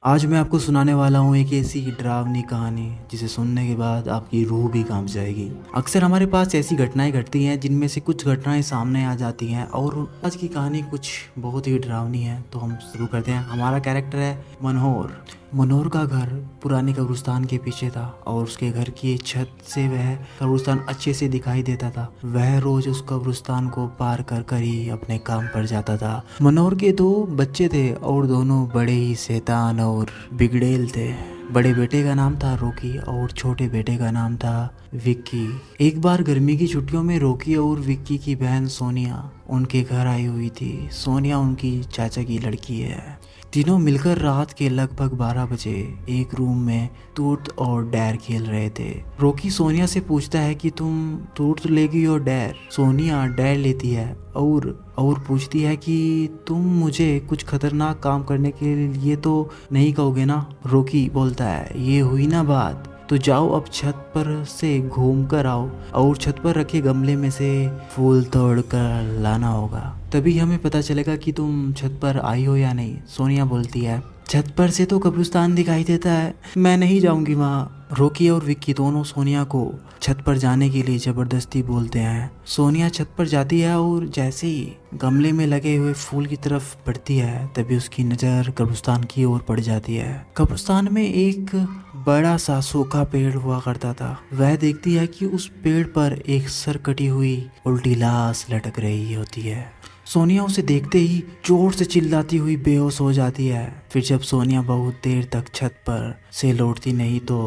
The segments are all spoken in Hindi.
आज मैं आपको सुनाने वाला हूँ एक ऐसी डरावनी कहानी जिसे सुनने के बाद आपकी रूह भी कांप जाएगी। अक्सर हमारे पास ऐसी घटनाएं घटती हैं जिनमें से कुछ घटनाएं सामने आ जाती हैं और आज की कहानी कुछ बहुत ही डरावनी है। तो हम शुरू करते हैं। हमारा कैरेक्टर है मनोहर। मनोहर का घर पुराने कब्रिस्तान के पीछे था और उसके घर की छत से वह कब्रिस्तान अच्छे से दिखाई देता था। वह रोज उस कब्रिस्तान को पार कर कर ही अपने काम पर जाता था। मनोहर के दो बच्चे थे और दोनों बड़े ही शैतान और बिगड़ेल थे। बड़े बेटे का नाम था रॉकी और छोटे बेटे का नाम था विक्की। एक बार गर्मी की छुट्टियों में रॉकी और विक्की की बहन सोनिया उनके घर आई हुई थी। सोनिया उनकी चाचा की लड़की है। तीनों मिलकर रात के लगभग 12 बजे एक रूम में ट्रूथ और डेयर खेल रहे थे। रॉकी सोनिया से पूछता है कि तुम ट्रूथ लेगी और डेयर। सोनिया डेयर लेती है और पूछती है कि तुम मुझे कुछ खतरनाक काम करने के लिए तो नहीं कहोगे ना। रॉकी बोलता है ये हुई ना बात, तो जाओ अब छत पर से घूम कर आओ और छत पर रखे गमले में से फूल तोड़ कर लाना होगा, तभी हमें पता चलेगा कि तुम छत पर आई हो या नहीं। सोनिया बोलती है छत पर से तो कब्रिस्तान दिखाई देता है, मैं नहीं जाऊंगी वहाँ। रॉकी और विक्की दोनों सोनिया को छत पर जाने के लिए जबरदस्ती बोलते हैं। सोनिया छत पर जाती है और जैसे ही गमले में लगे हुए फूल की तरफ बढ़ती है तभी उसकी नज़र कब्रिस्तान की ओर पड़ जाती है। कब्रिस्तान में एक बड़ा सा सूखा पेड़ हुआ करता था। वह देखती है कि उस पेड़ पर एक सर कटी हुई उल्टी लाश लटक रही होती है। सोनिया उसे देखते ही जोर से चिल्लाती हुई बेहोश हो जाती है। फिर जब सोनिया बहुत देर तक छत पर से लौटती नहीं तो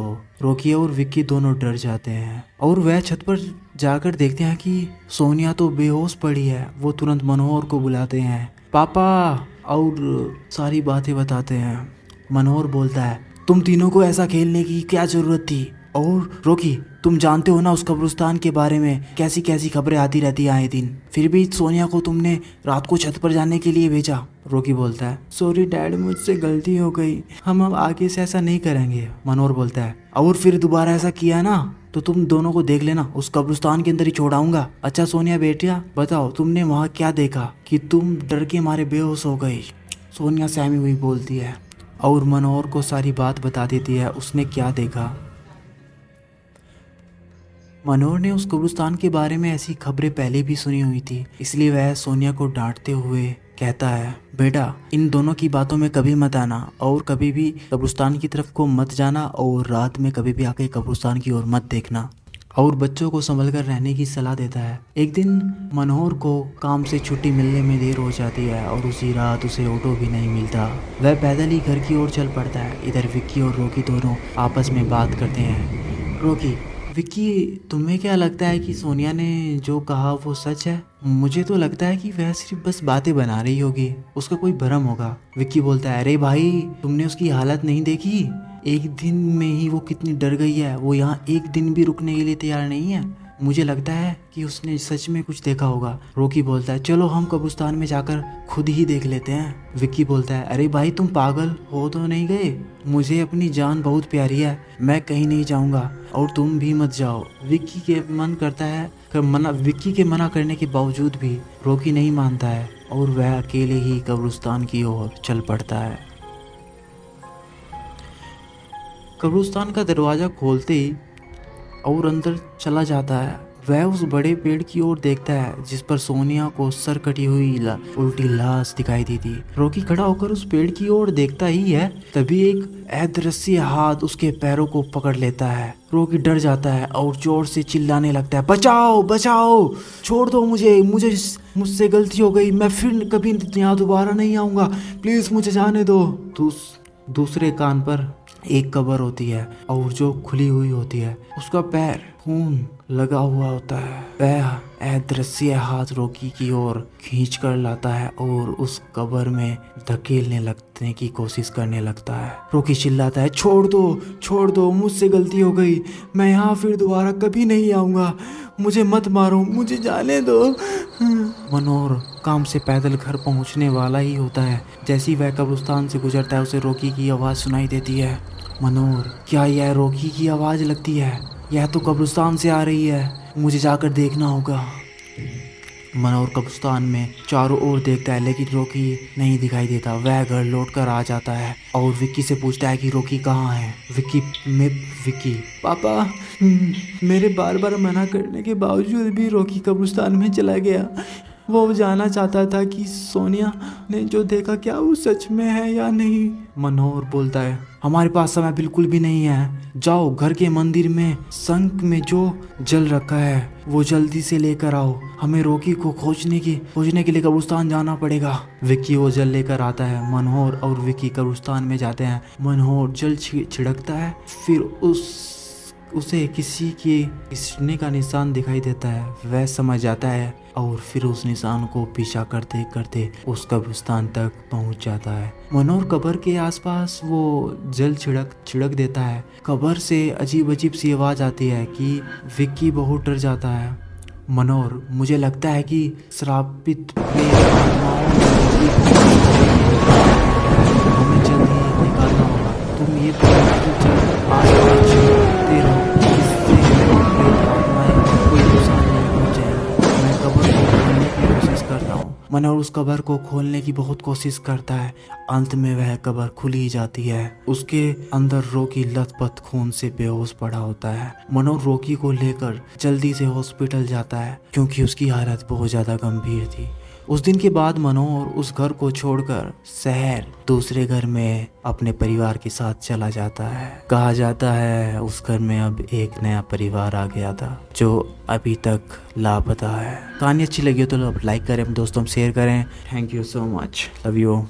रॉकी और विक्की दोनों डर जाते हैं और वह छत पर जाकर देखते हैं कि सोनिया तो बेहोश पड़ी है। वो तुरंत मनोहर को बुलाते हैं, पापा, और सारी बातें बताते हैं। मनोहर बोलता है तुम तीनों को ऐसा खेलने की क्या जरूरत थी, और रॉकी तुम जानते हो ना उस कब्रिस्तान के बारे में कैसी कैसी खबरें आती रहती आए दिन, फिर भी सोनिया को तुमने रात को छत पर जाने के लिए भेजा। रॉकी बोलता है सॉरी डैड, मुझसे गलती हो गई, हम अब आगे से ऐसा नहीं करेंगे। मनोहर बोलता है और फिर दोबारा ऐसा किया ना तो तुम दोनों को देख लेना, उस कब्रिस्तान के अंदर ही छोड़ाऊंगा। अच्छा सोनिया बेटिया बताओ तुमने वहाँ क्या देखा कि तुम डर के मारे बेहोश हो गई। सोनिया सहमी हुई बोलती है और मनोहर को सारी बात बता देती है उसने क्या देखा। मनोहर ने उस कब्रिस्तान के बारे में ऐसी खबरें पहले भी सुनी हुई थी, इसलिए वह सोनिया को डांटते हुए कहता है बेटा इन दोनों की बातों में कभी मत आना और कभी भी कब्रिस्तान की तरफ को मत जाना और रात में कभी भी आके कब्रिस्तान की ओर मत देखना, और बच्चों को संभल कर रहने की सलाह देता है। एक दिन मनोहर को काम से छुट्टी मिलने में देर हो जाती है और उसी रात उसे ऑटो भी नहीं मिलता। वह पैदल ही घर की ओर चल पड़ता है। इधर विक्की और रॉकी दोनों आपस में बात करते हैं। रॉकी, विक्की तुम्हें क्या लगता है कि सोनिया ने जो कहा वो सच है? मुझे तो लगता है कि वह सिर्फ बस बातें बना रही होगी, उसका कोई भ्रम होगा। विक्की बोलता है अरे भाई तुमने उसकी हालत नहीं देखी, एक दिन में ही वो कितनी डर गई है, वो यहाँ एक दिन भी रुकने के लिए तैयार नहीं है। मुझे लगता है कि उसने सच में कुछ देखा होगा। रॉकी बोलता है चलो हम कब्रिस्तान में जाकर खुद ही देख लेते हैं। विक्की बोलता है अरे भाई तुम पागल हो तो नहीं गए, मुझे अपनी जान बहुत प्यारी है, मैं कहीं नहीं जाऊंगा और तुम भी मत जाओ। विक्की के मना करने के बावजूद भी रॉकी नहीं मानता है और वह अकेले ही कब्रिस्तान की ओर चल पड़ता है। कब्रिस्तान का दरवाज़ा खोलते ही और अंदर चला जाता है। वह उस बड़े पेड़ की ओर देखता है जिस पर सोनिया को सर कटी हुई उल्टी लाश दिखाई दी थी। रॉकी खड़ा होकर उस पेड़ की ओर देखता ही है तभी एक अदृश्य हाथ उसके पैरों को पकड़ लेता है। रॉकी डर जाता है और जोर से चिल्लाने लगता है बचाओ बचाओ, छोड़ दो मुझसे गलती हो गई, मैं फिर कभी यहाँ दोबारा नहीं आऊँगा, प्लीज़ मुझे जाने दो। दूसरे कान पर एक कब्र होती है और जो खुली हुई होती है उसका पैर खून लगा हुआ होता है। वह अदृश्य हाथ रॉकी की ओर खींच कर लाता है और उस कब्र में धकेलने लगने की कोशिश करने लगता है। रॉकी चिल्लाता है छोड़ दो, मुझसे गलती हो गई, मैं यहाँ फिर दोबारा कभी नहीं आऊँगा, मुझे मत मारो, मुझे जाने दो। मनोहर काम से पैदल घर पहुँचने वाला ही होता है। जैसे ही वह कब्रिस्तान से गुजरता है उसे रॉकी की आवाज़ सुनाई देती है। मनोहर, क्या यह रॉकी की आवाज़ लगती है? यह तो कब्रिस्तान से आ रही है, मुझे जाकर देखना होगा। मनोहर कब्रिस्तान में चारों ओर देखता है लेकिन रॉकी नहीं दिखाई देता। वह घर लौट कर आ जाता है और विक्की से पूछता है कि रॉकी कहाँ है। विक्की पापा, मेरे बार बार मना करने के बावजूद भी रॉकी कब्रिस्तान में चला गया। वो जानना चाहता था कि सोनिया ने जो देखा क्या वो सच में है या नहीं। मनोहर बोलता है, हमारे पास समय बिल्कुल भी नहीं है, जाओ घर के मंदिर में शंख में जो जल रखा है वो जल्दी से लेकर आओ, हमें रॉकी को खोजने के लिए कब्रिस्तान जाना पड़ेगा। विक्की वो जल लेकर आता है। मनोहर और विक्की कब्रिस्तान में जाते हैं। मनोहर जल छिड़कता है, फिर उसे किसी के घिसने का निशान दिखाई देता है। वह समझ जाता है और फिर उस निशान को पीछा करते करते उस कब्रिस्तान तक पहुंच जाता है। मनोहर कब्र के आसपास वो जल छिड़क देता है। कब्र से अजीब सी आवाज आती है कि विक्की बहुत डर जाता है। मनोहर, मुझे लगता है कि श्रापित प्रेत आत्माओं हमें जल्द ही निकालना होगा। तुम ये आसपास छिड़कते रहो, इससे प्रेत आत्माएं कोई नुकसान नहीं पहुंचाएंगी। मैं कब्र को खोलने की कोशिश करता हूँ। मनोहर उस कब्र को खोलने की बहुत कोशिश करता है। अंत में वह कब्र खुल ही जाती है। उसके अंदर रॉकी लथपथ खून से बेहोश पड़ा होता है। मनोहर रॉकी को लेकर जल्दी से हॉस्पिटल जाता है क्योंकि उसकी हालत बहुत ज्यादा गंभीर थी। उस दिन के बाद मनोहर उस घर को छोड़कर शहर दूसरे घर में अपने परिवार के साथ चला जाता है। कहा जाता है उस घर में अब एक नया परिवार आ गया था जो अभी तक लापता है। कहानी अच्छी लगी हो तो लाइक करें, दोस्तों शेयर करें। Thank you so much, love you.